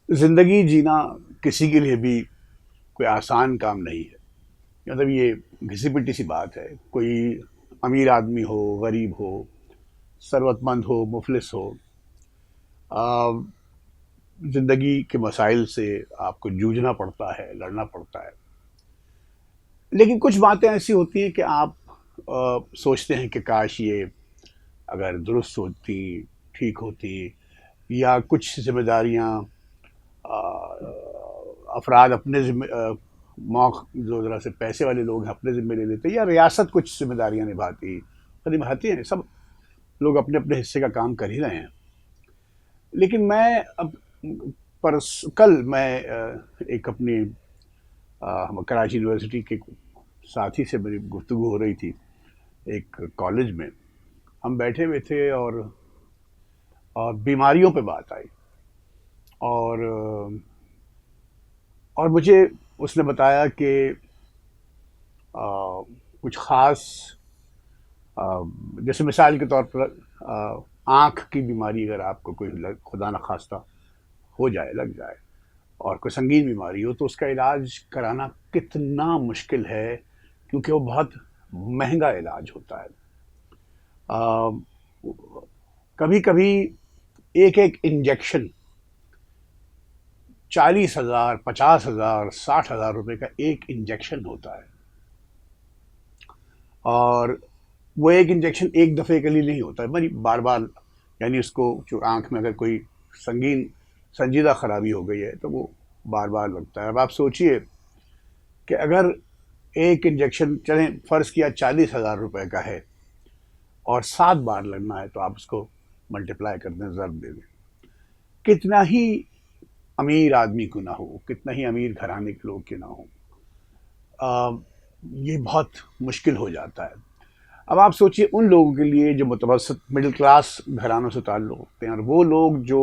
زندگی جینا کسی کے لیے بھی کوئی آسان کام نہیں ہے. مطلب یہ گھسی پٹی سی بات ہے. کوئی امیر آدمی ہو، غریب ہو، ثروت مند ہو، مفلس ہو، آ، زندگی کے مسائل سے آپ کو جوجھنا پڑتا ہے، لڑنا پڑتا ہے. لیکن کچھ باتیں ایسی ہوتی ہیں کہ آپ سوچتے ہیں کہ کاش یہ اگر درست ہوتی، ٹھیک ہوتی، یا کچھ ذمہ داریاں آ، افراد اپنے ذمہ جو ذرا سے پیسے والے لوگ ہیں اپنے ذمہ لے لیتے، یا ریاست کچھ ذمہ داریاں نبھاتی. نبھاتی ہیں، سب لوگ اپنے اپنے حصے کا کام کر ہی رہے ہیں. لیکن میں اب کل میں ایک اپنی کراچی یونیورسٹی کے ساتھی سے میری گفتگو ہو رہی تھی ایک کالج میں. ہم بیٹھے ہوئے تھے اور بیماریوں پہ بات آئی. اور مجھے اس نے بتایا کہ آ، کچھ خاص جیسے مثال کے طور پر آنکھ کی بیماری اگر آپ کو کوئی خدا نخواستہ ہو جائے، لگ جائے، اور کوئی سنگین بیماری ہو تو اس کا علاج کرانا کتنا مشکل ہے، کیونکہ وہ بہت مہنگا علاج ہوتا ہے. آ، کبھی کبھی ایک ایک انجیکشن 40,000، 50,000، 60,000 روپے کا ایک انجیکشن ہوتا ہے. اور وہ ایک انجیکشن ایک دفعے کے لیے نہیں ہوتا ہے، بلکہ بار بار، یعنی اس کو جو آنکھ میں اگر کوئی سنگین سنجیدہ خرابی ہو گئی ہے تو وہ بار بار لگتا ہے. اب آپ سوچئے کہ اگر ایک انجیکشن چلیں فرض کیا 40,000 روپے کا ہے اور 7 بار لگنا ہے، تو آپ اس کو ملٹیپلائی کر دیں، ضرب دے دیں. کتنا ہی امیر آدمی کیوں نہ ہو، کتنا ہی امیر گھرانے کے لوگ کیوں نہ ہو، آ، یہ بہت مشکل ہو جاتا ہے. اب آپ سوچئے ان لوگوں کے لیے جو متوسط مڈل کلاس گھرانوں سے تعلق رکھتے ہیں، اور وہ لوگ جو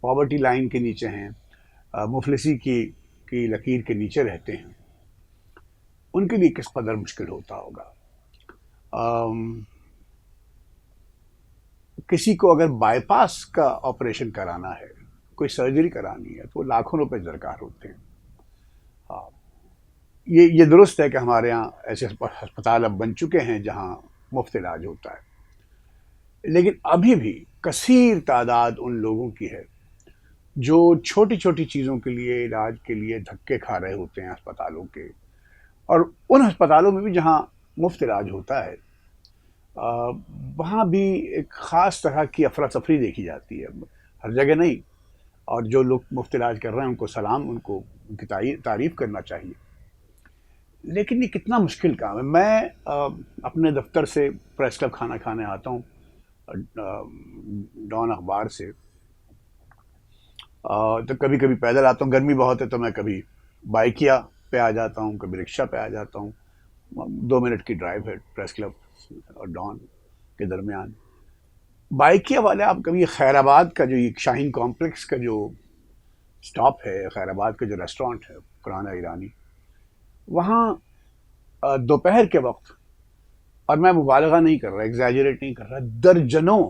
پاورٹی لائن کے نیچے ہیں، مفلسی کی لکیر کے نیچے رہتے ہیں، ان کے لیے کس قدر مشکل ہوتا ہوگا. آم، کسی کو اگر بائی پاس کا آپریشن کرانا ہے، کوئی سرجری کرانی ہے، تو لاکھوں روپے درکار ہوتے ہیں. ہاں، یہ درست ہے کہ ہمارے ہاں ایسے ہسپتال اب بن چکے ہیں جہاں مفت علاج ہوتا ہے. لیکن ابھی بھی کثیر تعداد ان لوگوں کی ہے جو چھوٹی چھوٹی چیزوں کے لیے، علاج کے لیے دھکے کھا رہے ہوتے ہیں ہسپتالوں کے. اور ان ہسپتالوں میں بھی جہاں مفت علاج ہوتا ہے، آ، وہاں بھی ایک خاص طرح کی افراتفری دیکھی جاتی ہے. ہر جگہ نہیں. اور جو لوگ مفت علاج کر رہے ہیں ان کو سلام، ان کو ان کی تعریف کرنا چاہیے. لیکن یہ کتنا مشکل کام ہے. میں اپنے دفتر سے پریس کلب کھانا کھانے آتا ہوں، ڈان اخبار سے. تو کبھی کبھی پیدل آتا ہوں، گرمی بہت ہے تو میں کبھی بائکیا پہ آ جاتا ہوں، کبھی رکشہ پہ آ جاتا ہوں. 2 منٹ کی ڈرائیو ہے پریس کلب اور ڈان کے درمیان. بائکیا والے، آپ کبھی خیر آباد کا جو یہ شاہین کمپلیکس کا جو سٹاپ ہے، خیر آباد کا جو ریسٹورانٹ ہے پرانا ایرانی، وہاں دوپہر کے وقت، اور میں مبالغہ نہیں کر رہا، ایگزیجریٹ نہیں کر رہا، درجنوں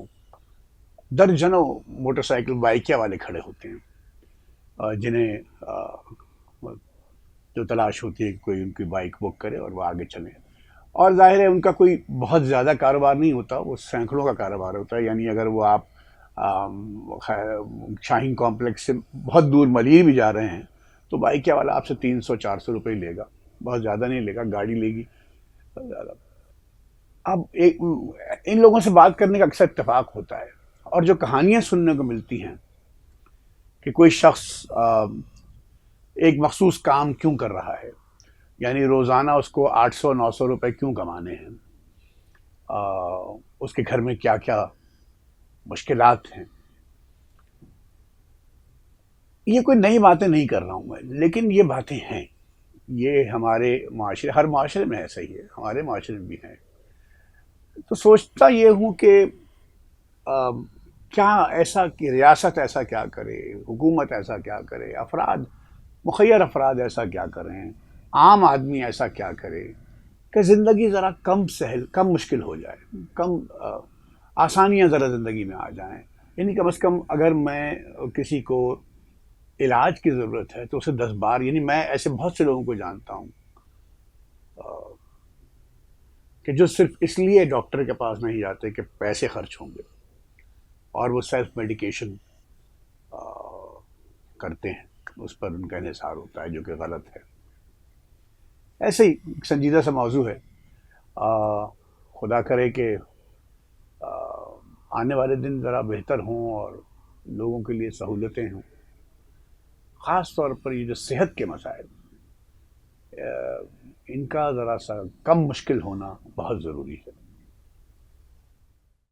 درجنوں موٹر سائیکل بائکیا والے کھڑے ہوتے ہیں، جنہیں جو تلاش ہوتی ہے کہ کوئی ان کی بائک بک کرے اور وہ آگے چلیں. اور ظاہر ہے ان کا کوئی بہت زیادہ کاروبار نہیں ہوتا، وہ سینکڑوں کا کاروبار ہوتا ہے. یعنی اگر وہ آپ شاہین کمپلیکس سے بہت دور ملیر بھی جا رہے ہیں تو بائکیا والا آپ سے 300، 400 روپئے لے گا، بہت زیادہ نہیں لے گا، گاڑی لے گی بہت زیادہ. اب ان لوگوں سے بات کرنے کا اکثر اتفاق ہوتا ہے، اور جو کہانیاں سننے کو ملتی ہیں کہ کوئی شخص ایک مخصوص کام کیوں کر رہا ہے، یعنی روزانہ اس کو 800، 900 روپے کیوں کمانے ہیں، اس کے گھر میں کیا کیا مشکلات ہیں. یہ کوئی نئی باتیں نہیں کر رہا ہوں میں، لیکن یہ باتیں ہیں. یہ ہمارے معاشرے، ہر معاشرے میں ایسا ہی ہے، ہمارے معاشرے میں بھی ہیں. تو سوچتا یہ ہوں کہ کیا ایسا کہ ریاست ایسا کیا کرے، حکومت ایسا کیا کرے، افراد، مخیر افراد ایسا کیا کریں، عام آدمی ایسا کیا کرے کہ زندگی ذرا کم سہل، کم مشکل ہو جائے، کم آسانیاں ذرا زندگی میں آ جائیں. یعنی کم از کم اگر میں کسی کو علاج کی ضرورت ہے تو اسے 10 بار، یعنی میں ایسے بہت سے لوگوں کو جانتا ہوں کہ جو صرف اس لیے ڈاکٹر کے پاس نہیں جاتے کہ پیسے خرچ ہوں گے، اور وہ سیلف میڈیکیشن کرتے ہیں، اس پر ان کا انحصار ہوتا ہے جو کہ غلط ہے۔ ایسے ہی ایک سنجیدہ سا موضوع ہے، خدا کرے کہ آنے والے دن ذرا بہتر ہوں اور لوگوں کے لیے سہولتیں ہوں، خاص طور پر یہ جو صحت کے مسائل، ان کا ذرا سا کم مشکل ہونا بہت ضروری ہے۔